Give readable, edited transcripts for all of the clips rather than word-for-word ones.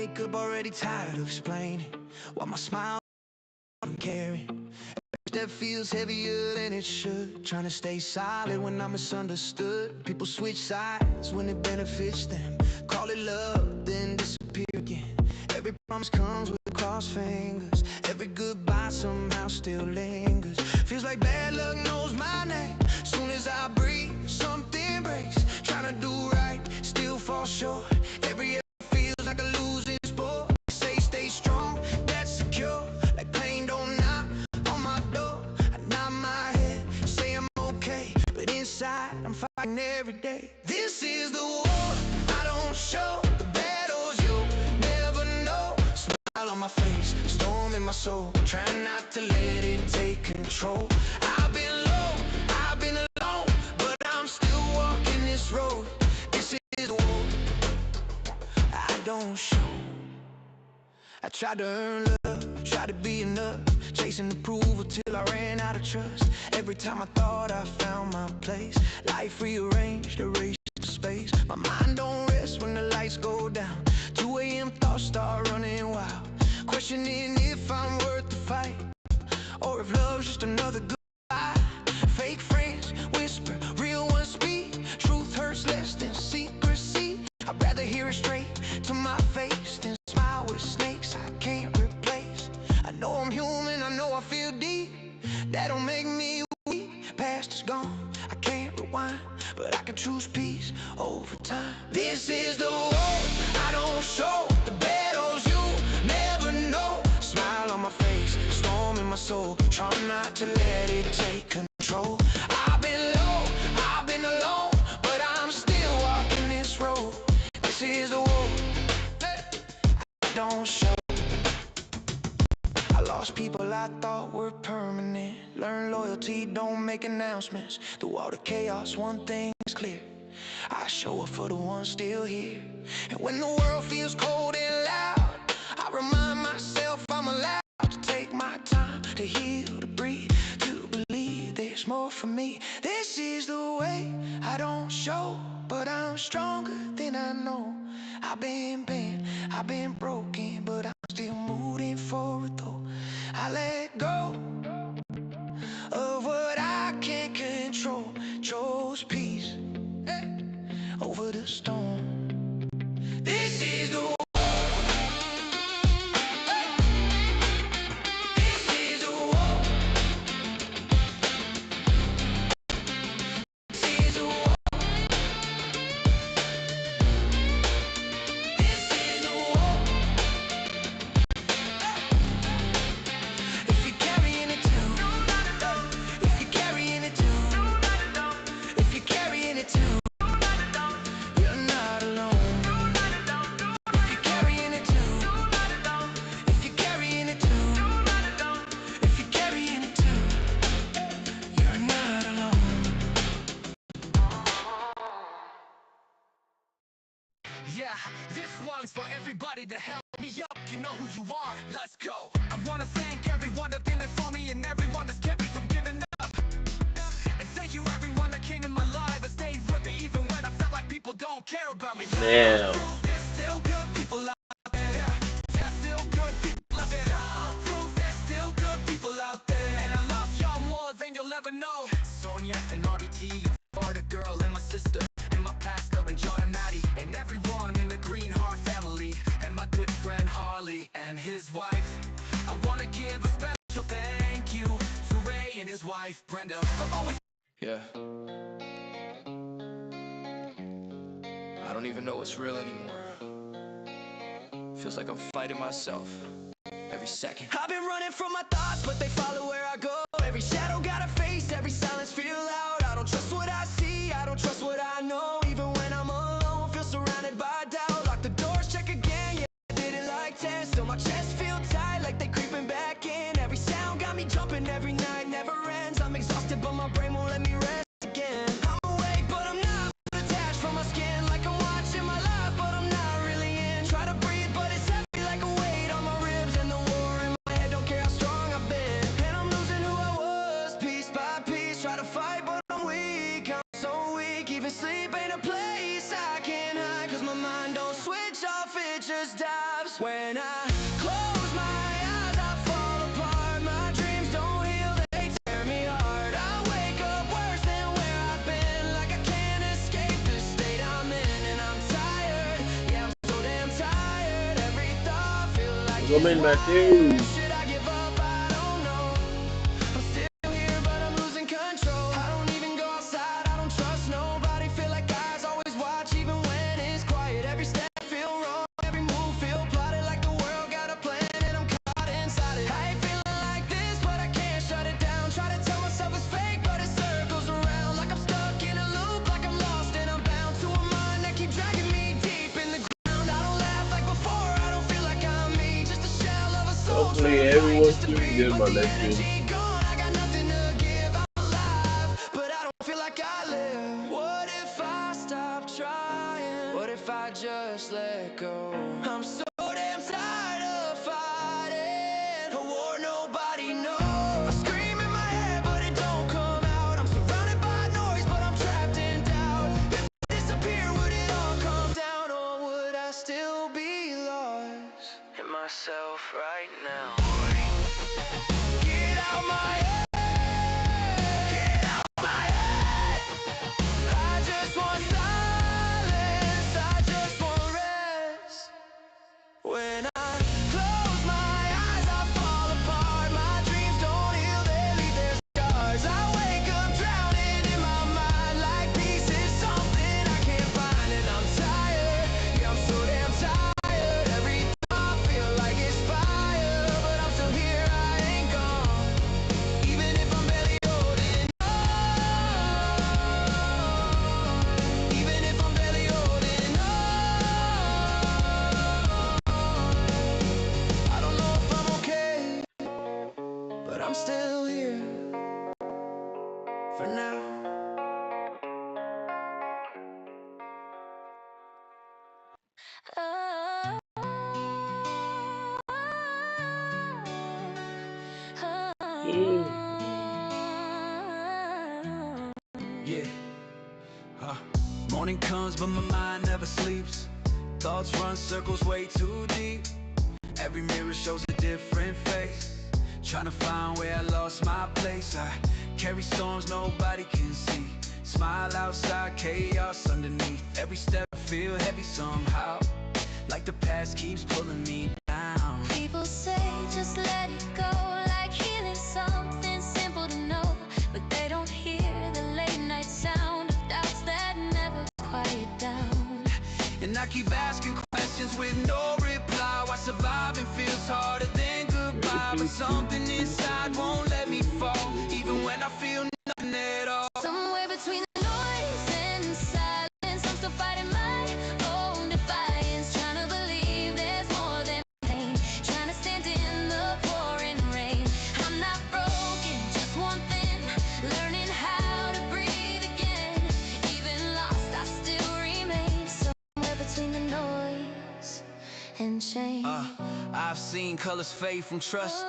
wake up already tired of explaining why my smile I'm carrying. That feels heavier than it should. Trying to stay solid when I'm misunderstood. People switch sides when it benefits them. Call it love, then disappear again. Every promise comes with crossed fingers. Every goodbye somehow still lingers. Feels like bad luck knows my name. Soon as I breathe, something breaks. Trying to do right, still fall short. Every effort feels like a losing sport. Say stay strong, that's secure. Like pain don't knock on my door. I nod my head, say I'm okay, but inside I'm fighting every day. This is the war I don't show. The battles you never know. Smile on my face, storm in my soul. Trying not to let it take control. I've been low, I've been alone, but I'm still walking this road. This is the war I don't show. I tried to earn love, tried to be enough, chasing approval till I ran out of trust. Every time I thought I found my place, life rearranged, erased space. My mind don't rest when the lights go down. 2 a.m. thoughts start running wild, questioning if I'm worth the fight, or if love's just another goodbye. Fake friends whisper, real ones speak. Truth hurts less than secrecy. I'd rather hear it straight to my face than smile with snakes I can't replace. I know I'm human, I know I feel deep. That don't make me weak. Past is gone, I can't rewind, but I can choose peace over time. This is the war I don't show. The battles you never know. Smile on my face, storm in my soul. Trying not to let it take control. I've been low, I've been alone, but I'm still walking this road. This is the war I don't show. I lost people I thought were permanent. Learn loyalty, don't make announcements. Through all the chaos, one thing's clear: I show up for the ones still here. And when the world feels cold and loud, I remind myself I'm allowed to take my time, to heal, to breathe, to believe there's more for me. This is the way I don't show, but I'm stronger than I know. I've been bent, I've been broken, but I'm still moving forward though. I let go of what I can't control. Chose peace over the storm. This is the yeah, this one's for everybody to help me up. You know who you are, let's go. I wanna thank everyone that's been there for me, and everyone that's kept me from giving up. And thank you everyone that came in my life and stayed with me even when I felt like people don't care about me. Damn. There's still good people out there. There's still good people out there. Proof there's still good people out there. And I love y'all more than you'll ever know. Sonia and RBT, are the girl and my sister, and my pastor and John and Maddie, and everyone in the Green Heart family, and my good friend Harley and his wife. I wanna give a special thank you to Ray and his wife Brenda for always. Yeah. I don't even know what's real anymore. Feels like I'm fighting myself every second. I've been running from my thoughts, but they follow where I go. Every shadow got a face, every silence feel loud. I don't trust what I see, I don't trust what I know. Even when I'm alone, feel surrounded by doubt. Lock the doors, check again, yeah, I did it like 10. Still my chest feel tight, like they creeping back in. Every sound got me jumping, every night never ends. I'm exhausted, but my brain won't let me rest again. I'm awake, but I'm not detached from my skin. Like I'm watching my life, but I'm not really in. Try to breathe, but it's heavy like a weight on my ribs. And the war in my head, don't care how strong I've been. And I'm losing who I was, piece by piece. Try to fight, but I'm weak, I'm so weak. Even sleep ain't a place I can hide, 'cause my mind don't switch off, it just dives. Woman Matthew. Should I give up? I don't know. I'm still here, but I'm losing control. I don't even go outside, I don't trust nobody. Feel like eyes always watch, even when it's quiet. Every step feel wrong, every move feel plotted. Like the world got a plan and I'm caught inside it. I ain't feeling like this, but I can't shut it down. Try to tell myself it's fake, but it circles around. Like I'm stuck in a loop, like I'm lost and I'm bound to a mind that keep dragging me deep in the ground. I don't laugh like before, I don't feel like I'm me. Just a shell of a soul Hopefully trying to fight everyone's just to doing breathe. good, But my the nephew. energy gone, I got nothing to give. I'm alive, but I don't feel like I live. What if I stop trying? What if I just let go? I'm so damn tired of fighting a war nobody knows. I scream in my head, but it don't come out. I'm surrounded by noise, but I'm trapped in doubt. If I disappear, would it all come down, or would I still be lost in myself right now? Get out my head, get out my head. I just want silence, I just want rest. When I close my eyes, I fall apart. My dreams don't heal, they leave their scars. I wake up drowning in my mind, like pieces, something I can't find. And I'm tired, yeah, I'm so damn tired. Every time I feel like it's fire, but I'm still here, I ain't gone. Even if I'm barely holding on, even if I'm barely holding on. I don't know if I'm okay, but I'm still here for now. Mm. Yeah, morning comes, but my mind never sleeps. Thoughts run circles way too deep. Every mirror shows a different face. Trying to find where I lost my place. I carry storms nobody can see. Smile outside, chaos underneath. Every step feel heavy somehow, like the past keeps pulling me down. People say just let it go, like healing something simple to know. But they don't hear the late night sound of doubts that never quiet down. And I keep asking questions with no reply. Why surviving feels harder than goodbye? But something inside won't let me fall, even when I feel nothing at all. Somewhere between the noise and silence, I'm still fighting my own defiance. Trying to believe there's more than pain, trying to stand in the pouring rain. I'm not broken, just one thing, learning how to breathe again. Even lost, I still remain. Somewhere between the noise and change. I've seen colors fade from trust,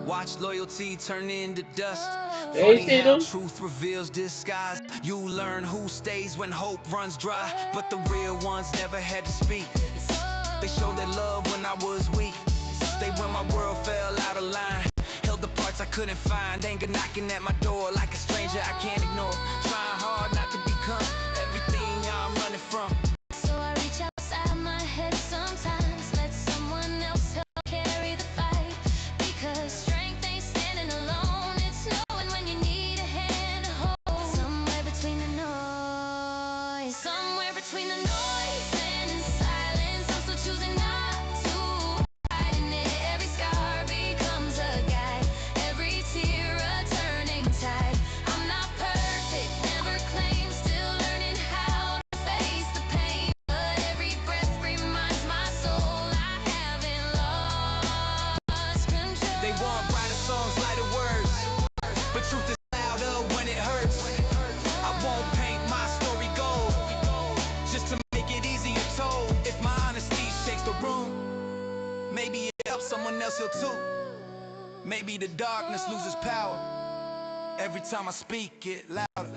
watch loyalty turn into dust. Hey, Funny how Tatum. truth reveals disguise. You learn who stays when hope runs dry, but the real ones never had to speak. They showed their love when I was weak. Stayed when my world fell out of line. Held the parts I couldn't find. Anger knocking at my door like a stranger I can't ignore. Trying hard not to become everything I'm running from. So I reach outside my head sometimes, let someone else help carry the fight. Because strength ain't standing alone, it's knowing when you need a hand to hold. Somewhere between the noise, somewhere between the noise and silence, I'm still choosing not to hide in it. Every scar becomes a guide, every tear a turning tide. I'm not perfect, never claimed, still learning how to face the pain. But every breath reminds my soul I haven't lost control. They want brighter songs, lighter words, but truth is louder when it hurts. I won't paint my story gold, just to make it easier told. If my honesty shakes the room, maybe it helps someone else heal too. Maybe the darkness loses power every time I speak it louder.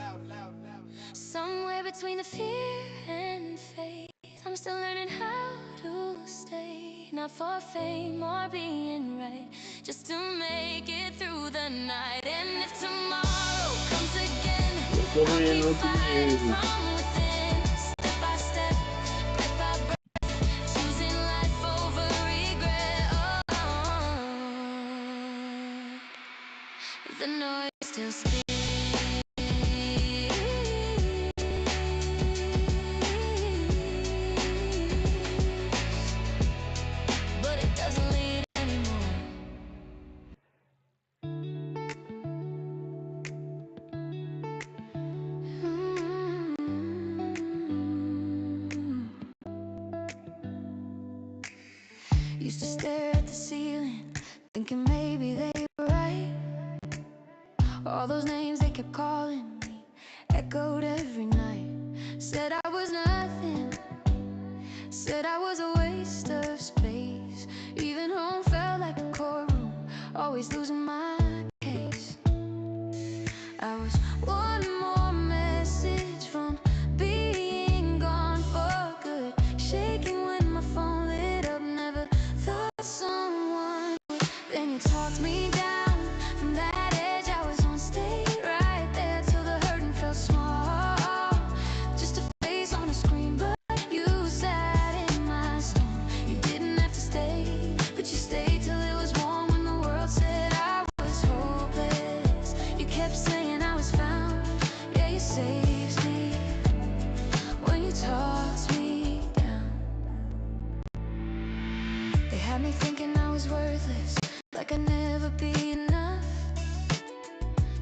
Somewhere between the fear and faith, I'm still learning how to stay. Not for fame or being right, just to make it through the night. And if tomorrow comes again, I'll keep fighting from within. Step by step, breath by breath, choosing life over regret. Oh, Used to stare at the ceiling, thinking maybe they were right. All those names they kept calling me echoed every night. Said I was nothing, said I was a waste of space. Even home felt like a courtroom, always losing my case. I was one more message from being gone for good, shaking when my phone lit up. Never thought someone would. Then you talked me down from that edge. I was on stage right there till the hurting felt small. Just a face on a screen, but you sat in my storm. You didn't have to stay, but you stayed till it was warm. When the world said I was hopeless, you kept saying I was found. Yeah, you saved me when you talked me down. They had me thinking I was worthless, like I'd never be enough.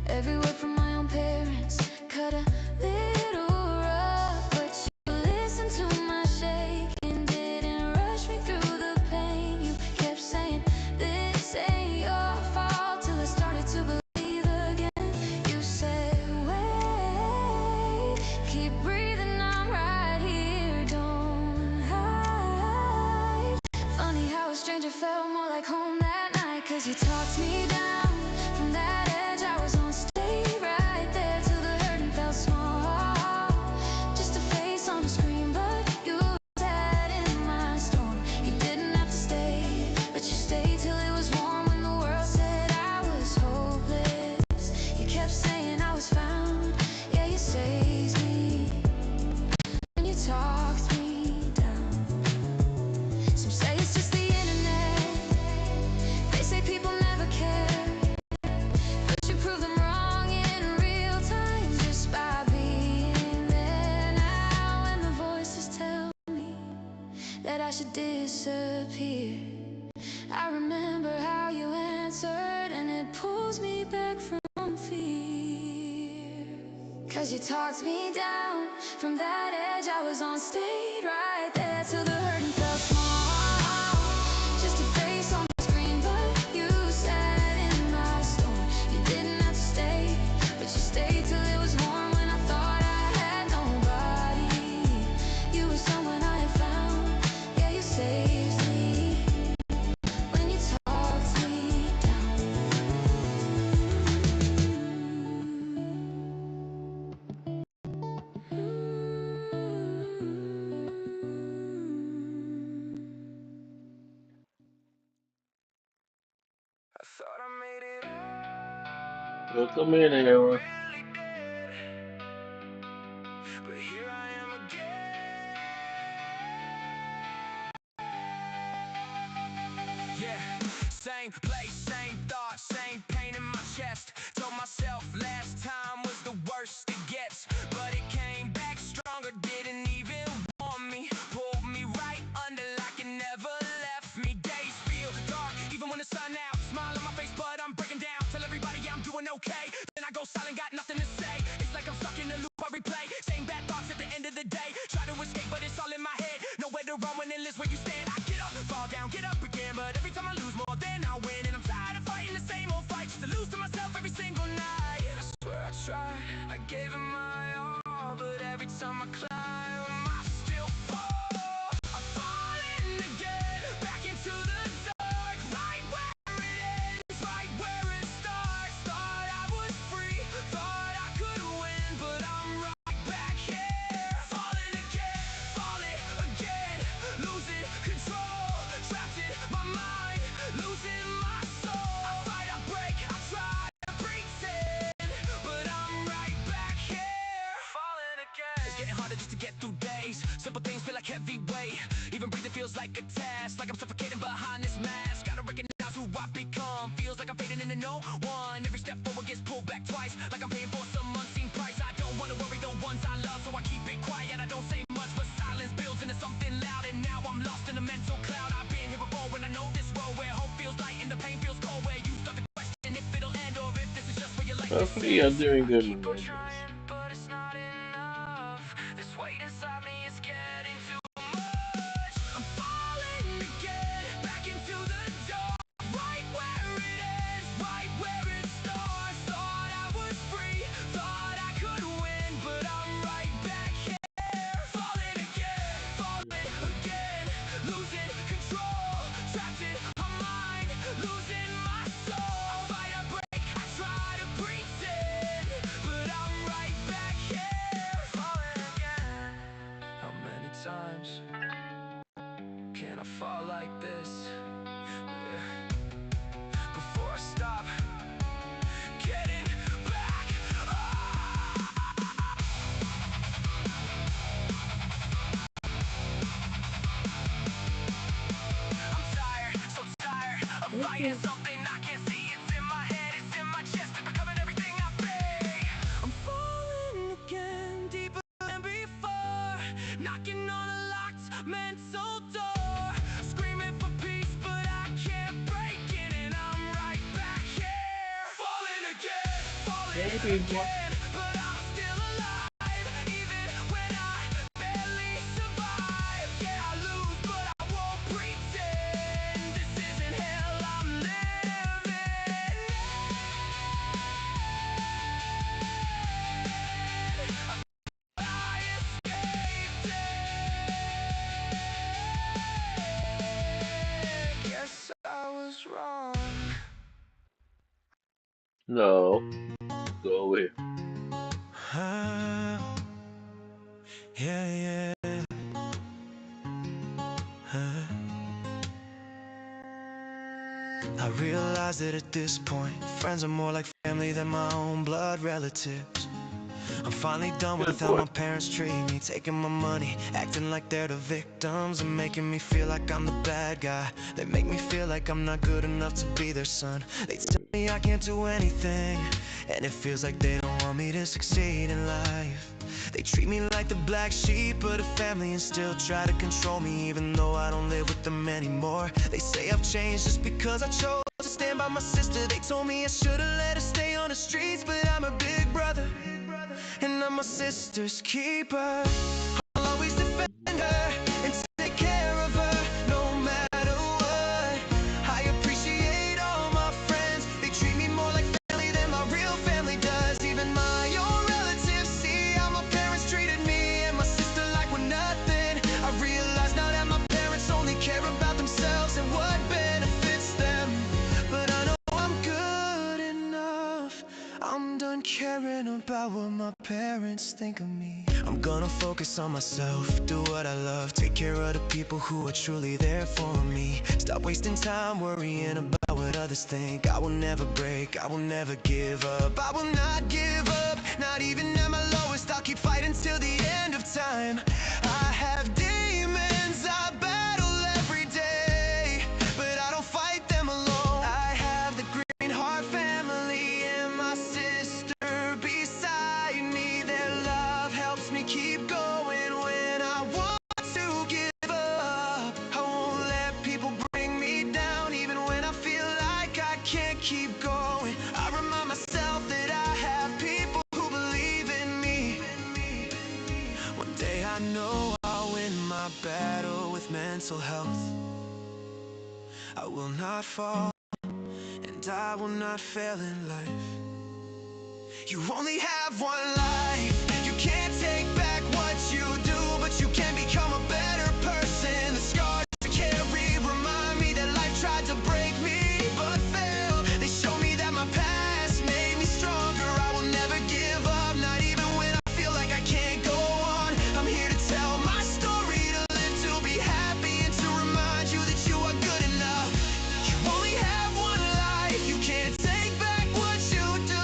Every word from my own parents cut a little rough, but you listened to my shaking, didn't rush me through the pain. You kept saying this ain't your fault till I started to believe again. You said wait, keep breathing, I'm right here, don't hide. Funny how a stranger felt more like home that night, 'cause you talked me down from that edge. I was on stage right there till the hurting felt small. Just a face on the screen, but you sat in my storm. You didn't have to stay, but you stayed till it was warm. When the world said I was hopeless, you kept saying I was found. Yeah, you saved me when you talked me down. Some say it's just the internet, they say people never care, but you prove them wrong in real time just by being there. Now when the voices tell me that I should disappear, I remember how you answered, and it pulls me back from fear. 'Cause you talked me down from that edge. I was on stage right there till the hurting felt small. Just a face on the screen, but you sat in my storm. You didn't have to stay, but you stayed till it was warm. When I thought I had nobody, you were someone I had found. Yeah, you saved me when you talked me down. I thought I made it out, Welcome in, everyone. really did, but here I am again. Yeah, same place, same thoughts, same pain in my chest. Told myself last time was the worst it gets, but it came back stronger, didn't even warn me. Pulled me right under like it never left me. Days feel dark, even when the sun out. Smile on my face, but I'm breaking down. Tell everybody I'm doing okay, then I go silent, got nothing to say. It's like I'm stuck in a loop, I replay same bad thoughts at the end of the day. Try to escape, but it's all in my head. Nowhere to run when it lives where you stand. I get up, fall down, get up again, but every time I lose more than I win. And I'm tired of fighting the same old fight, just to lose to myself every single night. I swear I tried, I gave it my all, but every time I climb, I still fall. I'm falling again, back into the dark, right where it ends, right where it starts. Thought I was free, thought I could win, but I'm right back here. Falling again, losing control, trapped in my mind, losing my soul. I fight, I break, I try to pretend, but I'm right back here. Falling again. It's getting harder just to get through days. Simple things feel like heavy weight. Even breathing feels like a task, like I'm suffocating behind this mask. Gotta recognize who I've become. Feels like I'm fading into no one. Every step forward gets pulled back twice, like I'm paying for some unseen price. I don't wanna worry the ones I love, so I keep it quiet. I don't say much, but silence builds into something loud. And now I'm lost in a mental cloud. I've been here before when I know this road, where hope feels light and the pain feels cold, where you start to question if it'll end or if this is just where your life is. Hopefully you're doing good, my Keep on neighbors. trying, but it's not enough. This weight inside me is getting too much. I'm falling again, back into I hear something I can't see. It's in my head, it's in my chest, it's becoming everything I be. I'm falling again, deeper than before, knocking on a locked mental door, screaming for peace, but I can't break it, and I'm right back here. Falling again, falling again, but I'm still alive, even when I barely survive. Yeah, I lose, but I won't pretend. This isn't hell I'm living in. I escaped it. Guess I was wrong. No. Go away. Yeah, yeah. I realize that at this point, friends are more like family than my own blood relatives. I'm finally done with Good how boy. my parents treat me, taking my money, acting like they're the victims, and making me feel like I'm the bad guy. They make me feel like I'm not good enough to be their son. They tell me I can't do anything, and it feels like they don't want me to succeed in life. They treat me like the black sheep of the family and still try to control me, even though I don't live with them anymore. They say I've changed just because I chose to stand by my sister. They told me I should've let her stay on the streets, but I'm her big brother, and I'm my sister's keeper. I'll always defend her and take care of her, no matter what. I appreciate all my friends. They treat me more like family than my real family does. Even my own relatives see how my parents treated me and my sister like we're nothing. I realize now that my parents only care about themselves and what benefits them. But I know I'm good enough. I'm done caring about what my parents think of me. I'm gonna focus on myself, do what I love, take care of the people who are truly there for me. Stop wasting time worrying about what others think. I will never break, I will never give up. I will not give up, not even at my lowest. I'll keep fighting till the end of time. I have demons I battle every day, but I don't fight them alone. I have the Green Heart family and my sister beside me. Their love helps me keep going when I want to give up. I won't let people bring me down, even when I feel like I can't keep going. I remind myself that I have people who believe in me. One day I know I'll win my battle with mental health. I will not fall, and I will not fail in life. You only have one life. You can't take back what you do, but you can become a better person. The scars I carry remind me that life tried to break me, but failed. They show me that my past made me stronger. I will never give up, not even when I feel like I can't go on. I'm here to tell my story, to live, to be happy, and to remind you that you are good enough. You only have one life. You can't take back what you do,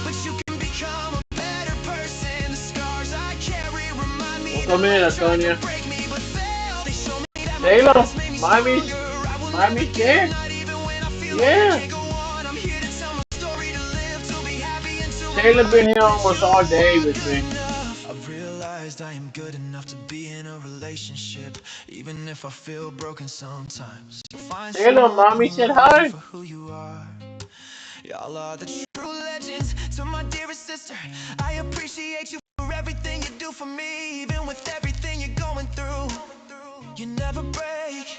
but you can become a better person. The scars I carry remind me that Welcome in, life tried to Antonia. break me, but failed. They show me that my Taylor, past made me mommy's, stronger. I will never mommy's give there. up, not even when I feel like I Yeah. can't go on. I'm here to tell my story, to live, to be happy, and to Taylor been remind you here that almost you all day are with good me. enough. I've realized I am good enough to be in a relationship, even if I feel broken sometimes. Find Taylor, someone mommy who said loves you hi. for who you are. Y'all are the true legends. To my dearest sister, I appreciate you for everything you do for me, even with everything you're going through. You never break,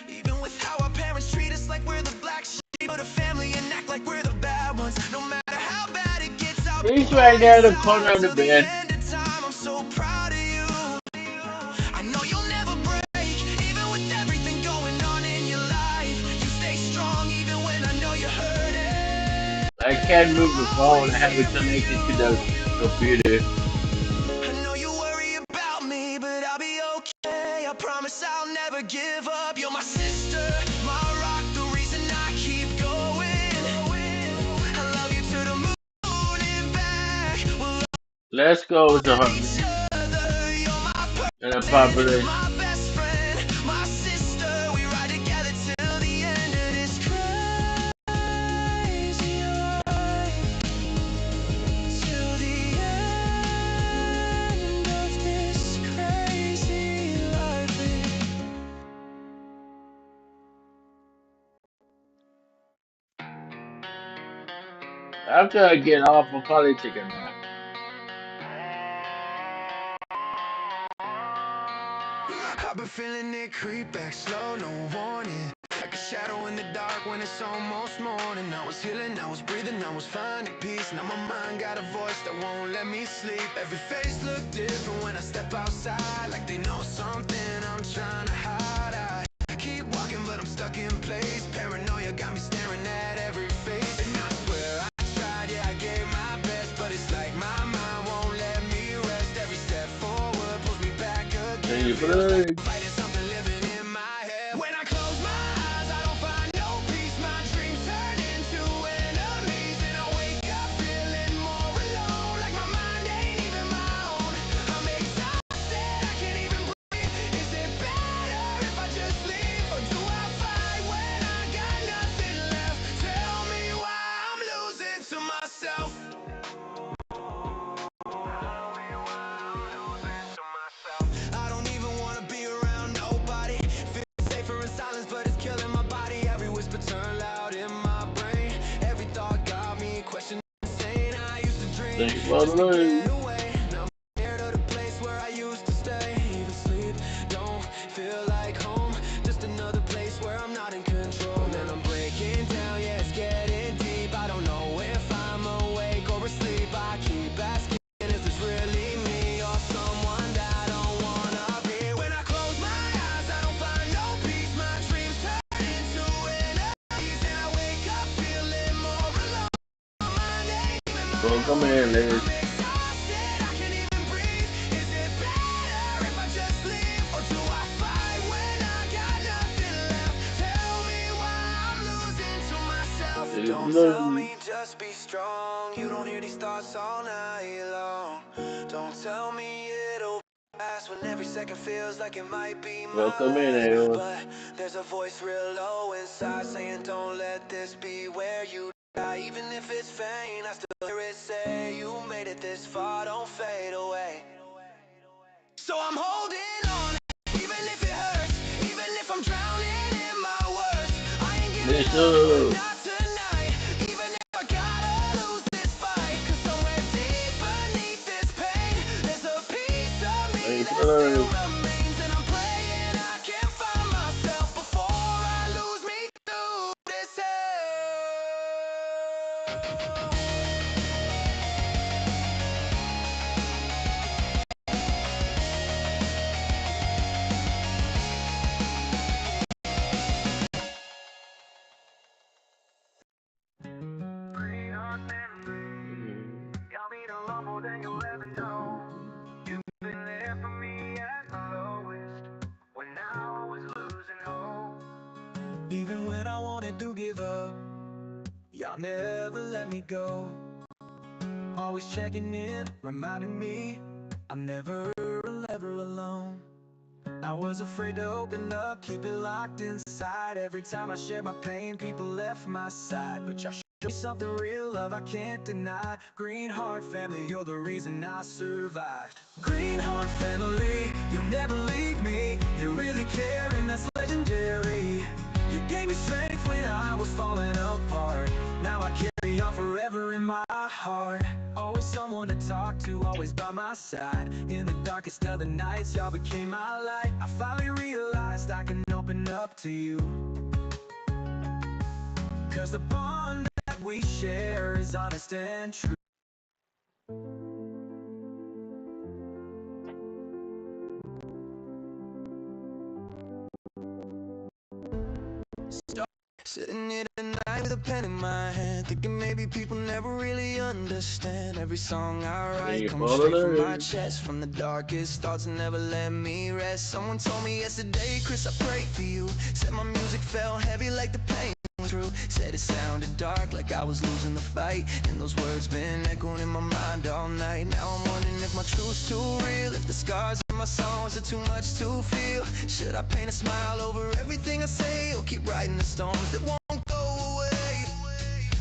even with how our parents treat us like we're the black sheep of the family and act like we're the bad ones. No matter how bad it gets, I'll be He's right on there your in the corner side of the till the bed. end of time. I'm so proud of you. I know you'll never break, even with everything going on in your life. You stay strong even when I know you're hurting. I can't move the phone. I Always have it here for connected to the you. computer. I know you worry about me, but I'll be okay. I promise I'll never give up. You're my sister, my rock, the reason I keep going. I love you to the moon and back. We'll Let's go, love Zahara. each other. You're my And a person, population. my best friend, my sister. We ride together till the After I get off, I'll probably take a nap. I've been feeling it creep back slow, no warning. Like a shadow in the dark when it's almost morning. I was healing, I was breathing, I was finding peace. Now my mind got a voice that won't let me sleep. Every face look different when I step outside, like they know something I'm trying to hide. I keep walking but I'm stuck in place. Paranoia got me staring at every face. And I swear I tried, yeah I gave my best, but it's like my mind won't let me rest. Every step forward pulls me back again. Hey, Feels like bud. I'm fighting something living in my head. When I close my eyes, I don't find no peace. My dreams turn into enemies, and I wake up feeling more alone, like my mind ain't even my own. I'm exhausted, I can't even breathe. Is it better if I just leave, or do I fight when I got nothing left? Tell me why I'm losing to myself. I don't even wanna be around nobody. Feel safer in silence, but it's killing my body. Every whisper turn loud in my brain. Every thought got me questioning, insane. I used to dream Thank you for just to the get away. Now I'm scared of the place where I used to stay. Even sleep don't feel like home. Just another place where I'm not in control. And I'm breaking down, yeah, it's getting deep. I don't know if I'm awake or asleep. I keep asking, is this really me or someone that I don't wanna be? When I close my eyes, I don't find no peace. My dreams turn into enemies, and I wake up feeling more alone. My mind ain't even my welcome own. in, I'm ladies. exhausted, I can't even breathe. Is it better if I just leave, or do I fight when I got nothing left? Tell me why I'm losing to myself. Thank you for Don't tell the me just be strong. You don't hear these thoughts all night long. Don't tell me it'll pass when every second feels like it might be my welcome in, last. everyone. But there's a voice real low inside saying, don't let this be where you die. Even if it's vain, I still hear it say, you made it this far, don't fade away. So I'm holding on, even if it hurts, even if I'm drowning in my words. I ain't giving up, Listen. not tonight, even if I gotta lose this fight. 'Cause somewhere deep beneath this pain, there's a piece of me Thank you for that still the remains. And I'm praying I can find myself before I lose me through this hell. Got me to love more than you'll ever know. You've been there for me at my lowest, when I was losing hope. Even when I wanted to give up, y'all never let me go. Always checking in, reminding me I'm never ever alone. I was afraid to open up, keep it locked inside. Every time I shared my pain, people left my side. But y'all showed me something real, love I can't deny. Green Heart Family, you're the reason I survived. Green Heart Family, you'll never leave me. You really care, and that's legendary. You gave me strength when I was falling apart. Now I carry on forever in my heart. Always someone to talk to, always by my side. In the darkest of the nights, y'all became my light. I finally realized I can open up to you. 'Cause the bond that we share is honest and true. Sitting here tonight with a pen in my hand, thinking maybe people never really understand. Every song I Thank write you comes for straight from my the chest, from the darkest thoughts and never let me rest. Someone told me yesterday, Chris, I prayed for you. Said my music felt heavy like the pain was true. Said it sounded dark like I was losing the fight, and those words been echoing in my mind all night. Now I'm wondering if my truth's too real, if the scars in my songs are too much to feel. Should I paint a smile over everything I say, or keep writing the storms that won't go away?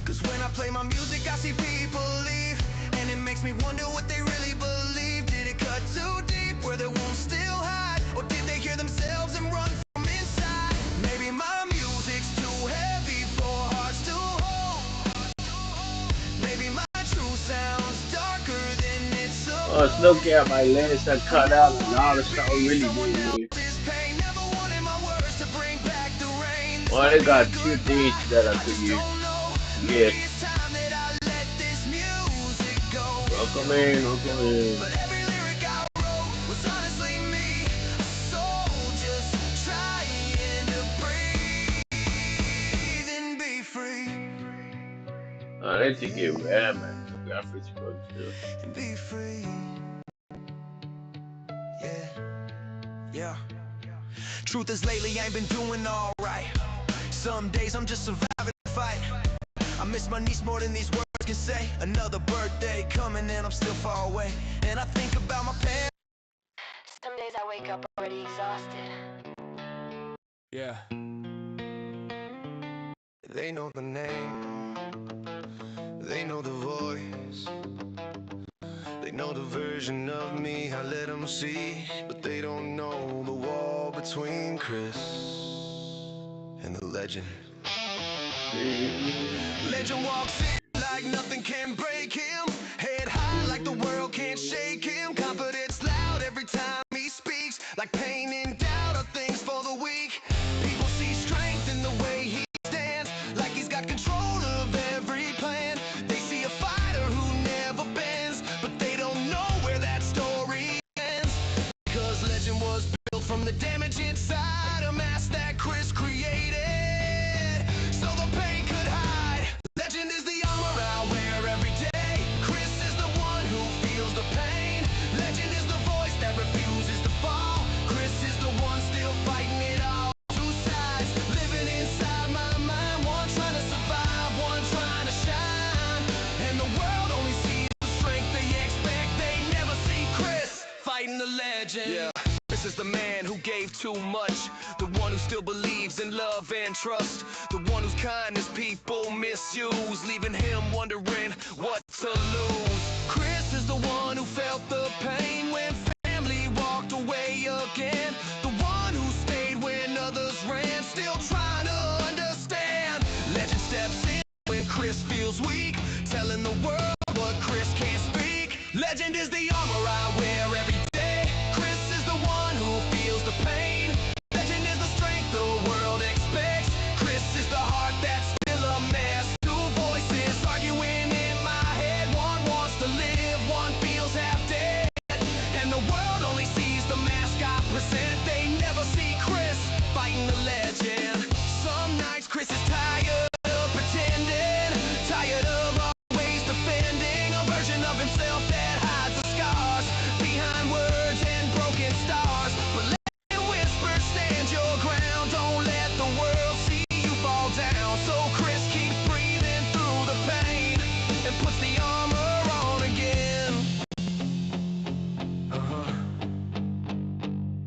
'Cause when I play my music I see people leave, and it makes me wonder what they really believe. Did it cut too deep where their wounds still hide, or did they hear themselves and run from inside? Maybe my music's too heavy for hearts to hold. Maybe Oh, Snooki at my legs that cut out a lot of stuff. Really did, boy. This pain never wanted my words to bring back the rain. This Well, might they be the got two goodbye, things that I I could just use. don't know. Yeah. Maybe it's time that I let this music go. Welcome in, welcome in. But every lyric I wrote was honestly me. A soul just trying to breathe and be free. I need to get rare, man. We got free to too. And be free. Yeah, yeah. Truth is lately I ain't been doing alright. Some days I'm just surviving the fight. I miss my niece more than these words can say. Another birthday coming and I'm still far away. And I think about my parents. Some days I wake up already exhausted. Yeah. They know the name. They know the voice. They know the version of me I let them see. But they don't know the wall between Chris and the legend. Legend walks in like nothing can break him. Head high like the world can't shake him. Confidence loud every time he speaks. Like pain and doubt are things for the weak. People see strength in the way he stands. Like he's got control of every plan. They see a fighter who never bends. But they don't know where that story ends. Cause legend was built from the damage inside. A mask that Chris created. So the pain could hide. Legend is the armor I wear every day. Chris is the one who feels the pain. Legend is the voice that refuses to fall. Chris is the one still fighting it all. Two sides living inside my mind. One trying to survive, one trying to shine. And the world only sees the strength they expect. They never see Chris fighting the legend. Yeah. This is the man who gave too much. The one who still believes in love and trust. The one whose kindness people misuse, leaving him wondering what to lose. Chris is the one who felt the pain when family walked away again. The one who stayed when others ran, still trying to understand. Legend steps in when Chris feels weak, telling the world what Chris can't speak. Legend is the armor I wear every day. Chris is the one who feels the pain. Legend is the strength the world expects. Chris is the heart that's still a mess. Two voices arguing in my head. One wants to live, one feels half dead. And the world only sees the mask I present. They never see Chris fighting the legend. Some nights Chris is tired of pretending, tired of always defending a version of himself that hides the scars behind words and broken stars. But let it whisper, stand your ground. Don't let the world see you fall down. So Chris keeps breathing through the pain and puts the armor on again.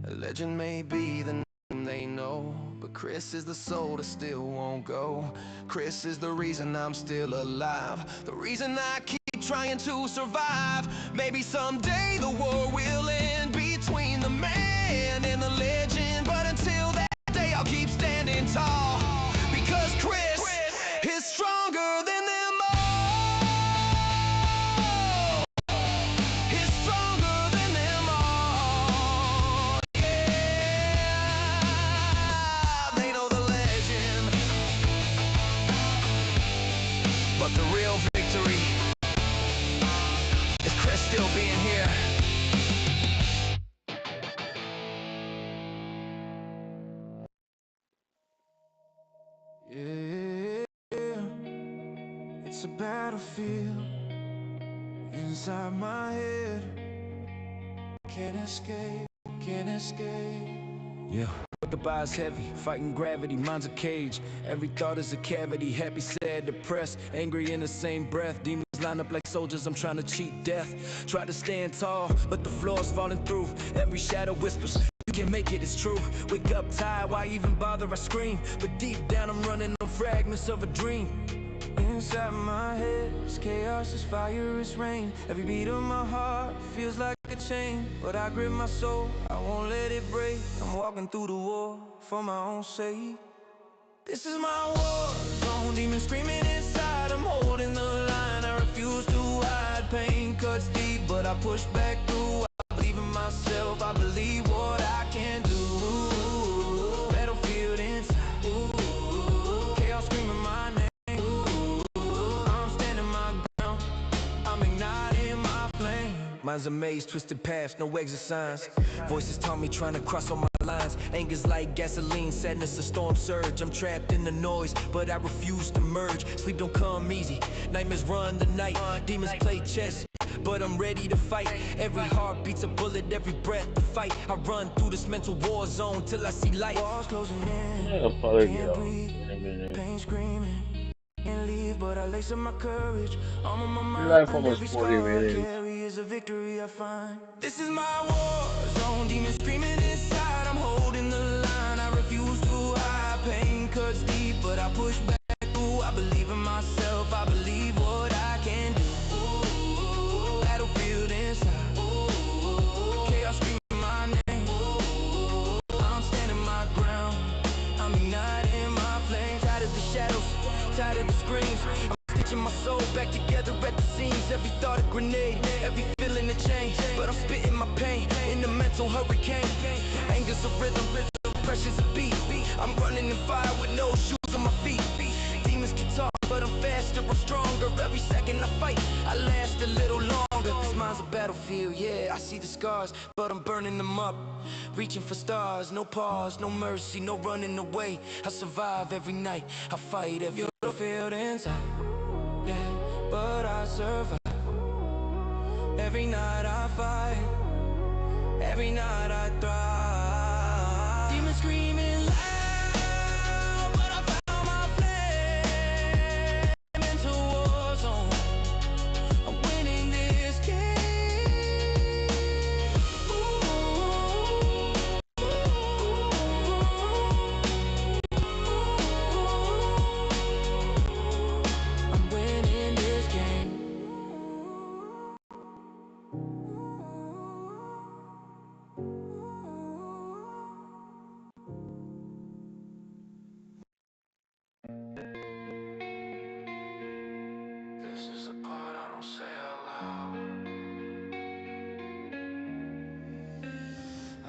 A legend may be the name they know, but Chris is the soul that still won't go. Chris is the reason I'm still alive, the reason I keep trying to survive. Maybe someday the war will end between the man and the legend, but until that day I'll keep standing tall. Because Chris is stronger than them all. Is stronger than them all. Yeah, they know the legend, but the real victory is Chris still being here. Yeah, it's a battlefield inside my head. Can't escape, can't escape. Yeah. Goodbye's heavy, fighting gravity, mind's a cage. Every thought is a cavity, happy, sad, depressed, angry in the same breath. Demons line up like soldiers, I'm trying to cheat death. Try to stand tall, but the floor's falling through. Every shadow whispers, you can make it, it's true. Wake up tired, why even bother, I scream. But deep down I'm running on fragments of a dream. Inside my head, it's chaos, it's fire, it's rain. Every beat of my heart feels like a chain. But I grip my soul, I won't let it break. I'm walking through the war for my own sake. This is my war zone, demons screaming inside. I'm holding the line, I refuse to hide. pain cuts deep, but I push back through. I believe in myself, I believe what I can do. Battlefield inside, chaos screaming my name. I'm standing my ground, I'm igniting my flame. Mine's a maze, twisted paths, no exit signs. Voices taught me trying to cross all my lines. Anger's like gasoline, sadness a storm surge. I'm trapped in the noise, but I refuse to merge. Sleep don't come easy, nightmares run the night. Demons play chess, but I'm ready to fight. Every heart beats a bullet, every breath a fight. I run through this mental war zone till I see light. Walls closing in, Yeah, probably get can't off breathe, in a minute. pain screaming. Can't leave, but I lace up my courage. I'm on my Be like mind, almost every 40 scar I minutes. carry is a victory I find. This is my war zone, demons screaming inside. I'm holding the line, I refuse to hide. Pain cuts deep, but I push back through. I believe in myself, I believe what I can do. Battlefield inside, chaos screaming my name. I'm standing my ground, I'm igniting my flame. Tired of the shadows, tired of the screams. I'm stitching my soul back together at the seams. Every thought a grenade, every feeling a change. But I'm spitting my pain in the mental hurricane. Anger's a rhythm, pressure's a beat. I'm running in fire with no shoes on my feet. Demons can talk, but I'm faster, I'm stronger. Every second I fight, I last a little longer. This mind's a battlefield, yeah, I see the scars, but I'm burning them up. Reaching for stars, no pause, no mercy, no running away. I survive every night, I fight every field inside. Yeah, but I survive. Every night I fight, every night I thrive. Demons screaming loud, but I found my flame. Into war zone, I'm winning this game. I'm winning this game. This is the part I don't say out loud.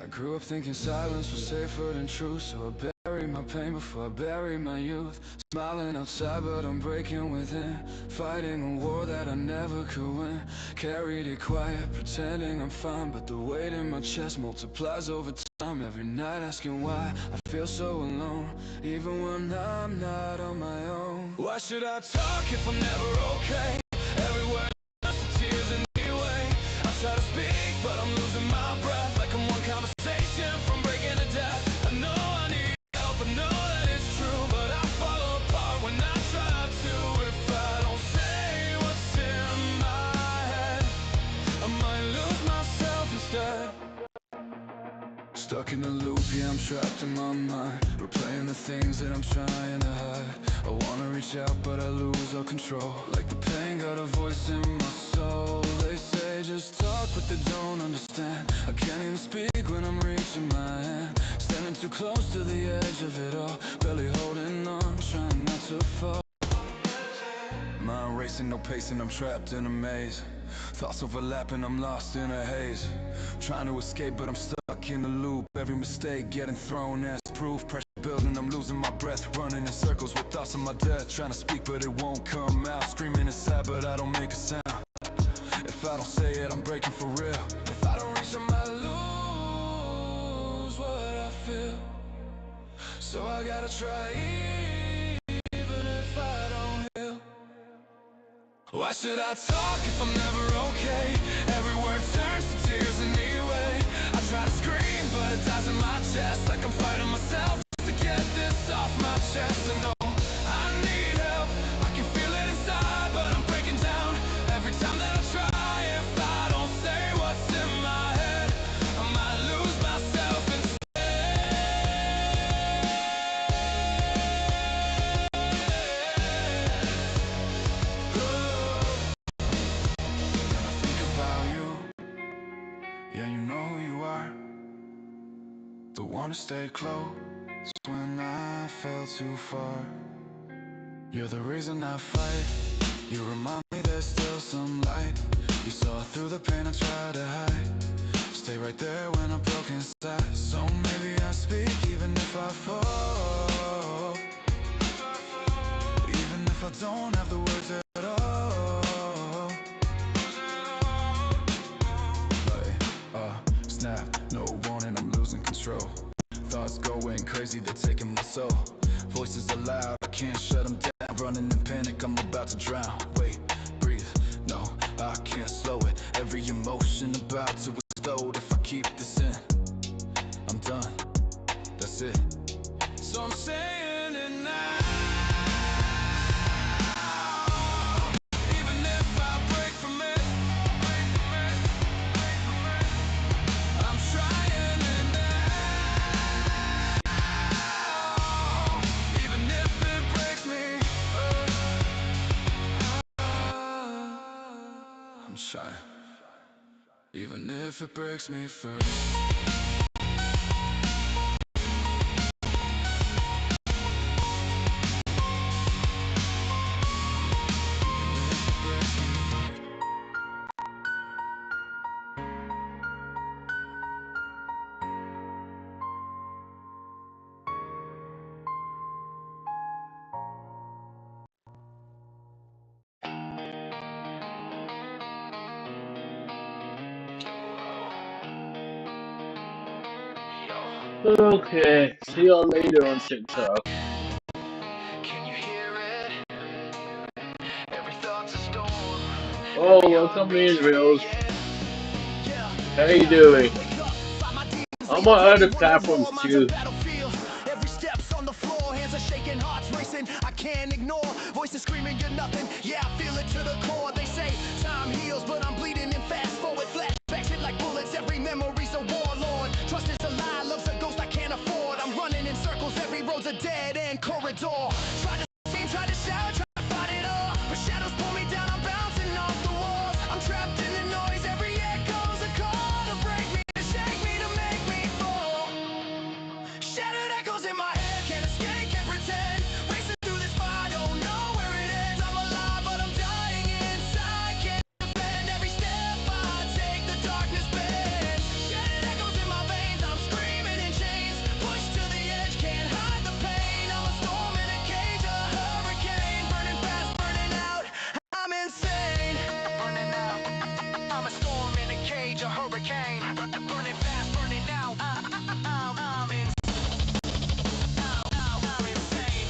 I grew up thinking silence was safer than truth, so I buried my pain before I buried my youth. Smiling outside, but I'm breaking within. Fighting a war that I never could win. Carried it quiet, pretending I'm fine, but the weight in my chest multiplies over time. Every night asking why I feel so alone, even when I'm not on my own. Why should I talk if I'm never okay? Everywhere turns to tears anyway. I try to speak, but I'm losing my breath, like I'm one conversation from breaking to death. I know I need help, I know that it's true, but I fall apart when I try to. If I don't say what's in my head, I might lose myself instead. Stuck in a loop, yeah, I'm trapped in my mind, replaying the things that I'm trying to hide. I wanna reach out, but I lose all control, like the pain got a voice in my soul. They say just talk, but they don't understand. I can't even speak when I'm reaching my hand, standing too close to the edge of it all, barely holding on, trying not to fall. Mind racing, no pacing, I'm trapped in a maze. Thoughts overlapping, I'm lost in a haze. Trying to escape, but I'm stuck in the loop. Every mistake getting thrown as proof. Pressure building, I'm losing my breath. Running in circles with thoughts of my death. Trying to speak, but it won't come out. Screaming inside, but I don't make a sound. If I don't say it, I'm breaking for real. If I don't reach, I might lose what I feel. So I gotta try, even if I don't heal. Why should I talk if I'm never okay? Every word turns to tears anyway. I try to scream, but it dies in my chest, like I'm fighting myself just to get this off my chest. And no, I need help, I can feel it inside, but I'm breaking down every time that I try. If I don't say what's in my head, I might lose myself instead. Yeah, you know who you are. The one to stay close when I fell too far. You're the reason I fight. You remind me there's still some light. You saw through the pain I tried to hide. Stay right there when I'm broken inside. So maybe I speak even if I fall, even if I don't have the words at all. Like, snap, no warning, I'm losing control. Thoughts going crazy, they're taking my soul. Voices are loud, I can't shut them down. Running in panic, I'm about to drown. Wait, breathe, no, I can't slow it. Every emotion about to explode. If I keep this in, I'm done, that's it. So I'm saying it now. Even if I break from it, I'm trying it now. Even if it breaks me, I'm trying. Even if it breaks me first. Okay, see y'all later on TikTok. Can you hear it? Every thought's a storm. Oh, welcome in, Reels. How you doing? I'm on other platforms too. Every step's on the floor, hands are shaking, hearts racing. I can't ignore voices screaming, you're nothing. Yeah, I feel it to the core. They say time heals, but I'm bleeding and fast forward flashbacks hit like bullets. Every memory's a warlord. Trust is a lie, love's a ghost I can't afford. I'm running in circles, every road's a dead end corridor. Try to scream, try to shout, try to fight it all, but shadows pull me down. I'm bouncing off the walls. I'm trapped in the noise. Every echo's a call to break me, to shake me, to make me fall. Shattered echoes in my head, can't escape, can't pretend. Racing through this fire, don't know where it ends. I'm alive, but I'm dying inside. Can't defend every step I take, the darkness bends. Shattered echoes in my veins, I'm screaming in chains. Pushed to the edge, can't hide the pain. I'm a storm in a cage, a hurricane. Burning fast, burning out, I'm insane. Burning out, I'm a storm in a cage, a hurricane. Burning fast, burning out, I'm insane.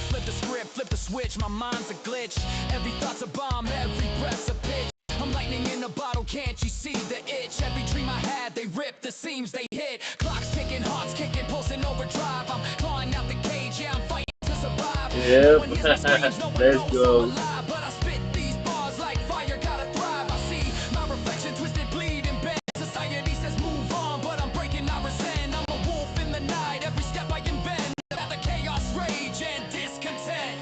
Flip the script, flip the switch, my mind's a glitch. Every thought's a bomb, every breath's a pitch. I'm lightning in a bottle, can't you see the itch? Every dream I had, they rip the seams, they hit. Clocks ticking, hearts kicking, pulsing overdrive. I'm clawing out the cage, yeah, I'm fighting to survive. No one hears my screams, no Yep. one Let's knows I'm go. alive. But I spit these bars like fire, gotta thrive. I see my reflection twisted, bleeding, bent. Society says move on, but I'm breaking, I resent. I'm a wolf in the night, every step I can bend. About the chaos, rage, and discontent.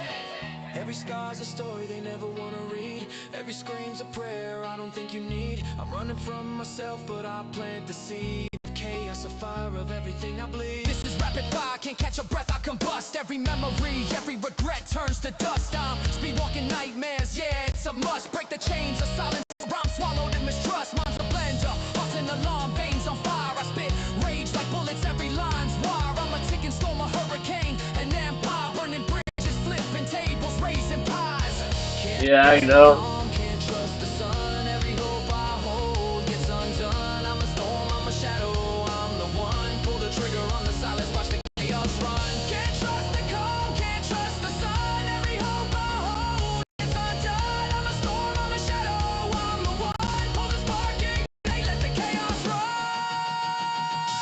Every scar's a story they never wanna read. Every scream's a prayer I don't think you need. I'm running from myself, but I plant the seed. Chaos, a fire of everything I bleed. This is rapid fire, can't catch a breath, I combust. Every memory, every regret turns to dust. I'm speed walking nightmares, yeah, it's a must. Break the chains of silence, rhyme swallowed in mistrust. Mine's a blender, heart's an alarm, veins on fire. I spit rage like bullets, every line's wire. I'm a ticking storm, a hurricane, an empire. Burning bridges, flipping tables, raising pies. Yeah, I know. Can't trust the sun, every hope I hold gets undone. I'm a storm, I'm a shadow, I'm the one. Pull the trigger on the silence, watch the chaos run. Can't trust the calm, can't trust the sun, every hope I hold gets undone. I'm a storm, I'm a shadow, I'm the one. Pull the sparking, they let the chaos run.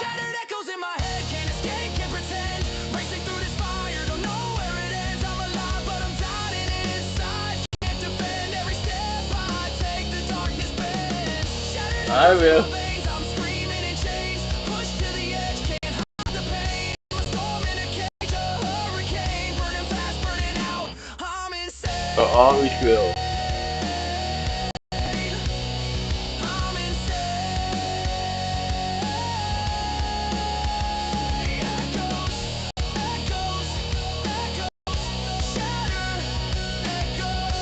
Shattered echoes in my head, can't escape, can't pretend. Racing through this fire, don't know where it ends. I'm alive, but I'm dying inside. Can't defend every step I take, the darkness bends. Shattered I echoes in will. my veins, I'm screaming in chains. Pushed to the edge, can't hide the pain. I'm a storm in a cage, a hurricane. Burning fast, burning out, I'm insane. I always will. I'm insane. Echoes, echoes, echoes, shattered echoes.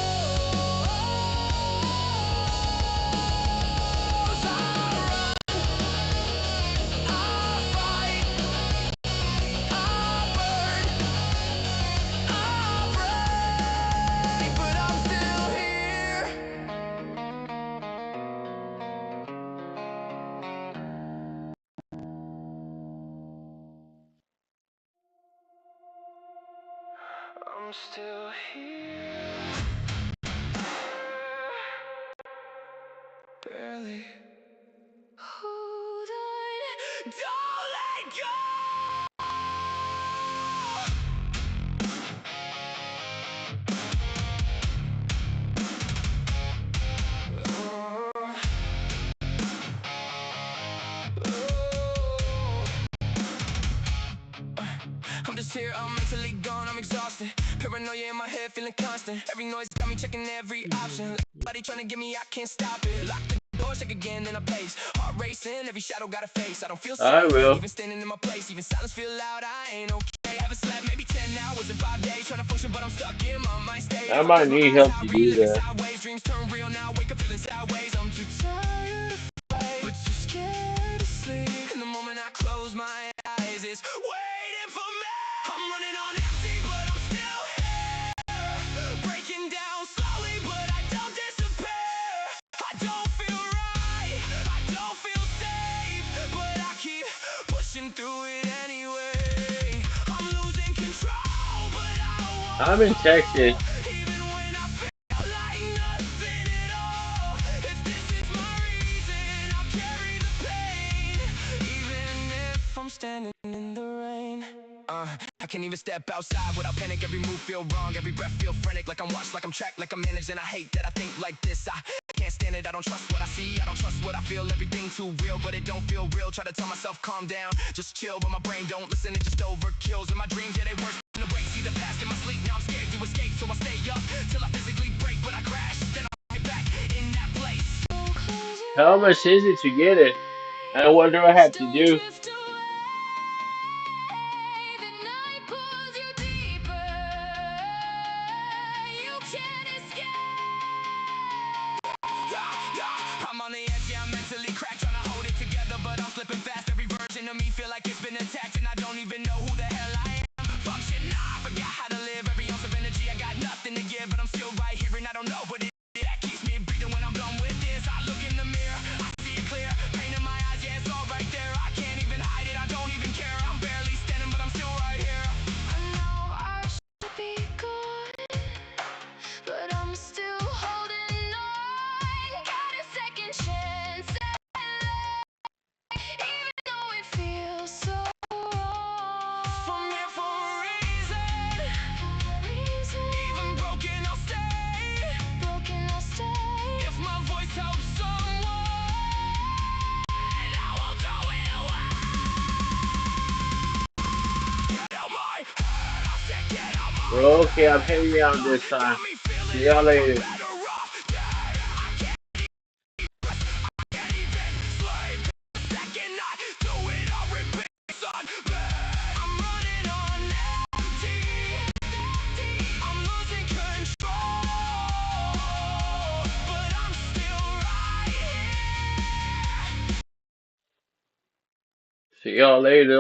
I'm still here. Barely. Hold on. Don't let go. I'm just here, I'm mentally gone, I'm exhausted. Paranoia in my head, feeling constant. Every noise got me checking every option. Everybody trying to get me, I can't stop it. Lock the door, check again, then I pace. Heart racing, every shadow got a face. I don't feel I safe, will. even standing in my place. Even silence feel loud, I ain't okay. Haven't slept maybe 10 hours in 5 days. Trying to function, but I'm stuck in my mind state. I might need help to do that. Sideways, dreams turn real now, wake up feeling sideways. I'm too tired to fight, but too scared to sleep. And the moment I close my eyes, it's waiting for me. I'm running on empty, but I'm still here. Breaking down slowly, but I don't disappear. I don't feel right, I don't feel safe, but I keep pushing through it anyway. I'm losing control, but I won't. I'm in Texas. Even when I feel like nothing at all. If this is my reason, I'll carry the pain. Even if I'm standing in the rain. I can't even step outside without panic. Every move feel wrong, every breath feel frantic. Like I'm watched, like I'm tracked, like I'm managed. And I hate that I think like this. I can't stand it, I don't trust what I see, I don't trust what I feel. Everything too real, but it don't feel real. Try to tell myself calm down, just chill, but my brain don't listen. It just overkills. And my dreams, yeah, they worse than the break. See the past in my sleep, now I'm scared to escape. So I stay up till I physically break. But I crash, then I'm right back in that place. How much is it to get it? And what do I have to Don't do? drift away. The night pulls you deeper. You can't escape. I'm on the edge, yeah, I'm mentally cracked, trying to hold it together, but I'm slipping fast. Every version of me feel like it's been attacked, and I don't even know who the hell I am. Fuck shit, nah, I forgot how to live. Every ounce of energy, I got nothing to give, but I'm still right here, and I don't know what it is that keeps me breathing when I'm done with this. I look in the mirror, I see it clear, pain in my eyes, yeah, it's all right there. I can't even hide it, I don't even care. I'm barely standing, but I'm still right here. I know I should be gone, but I'm still holding on. Got a second chance at life, even though it feels so wrong. I'm here for a reason. Even broken, I'll stay. Broken, I'll stay. If my voice helps someone, I will do it away. Get out my head, I said get out my Well, okay, I'm hanging out this time. got me feeling See y'all later. better off dead. I can't even sleep. Second I do it, I'll repeat, son. I'm running on empty. I'm losing control, but I'm still right here. See y'all later.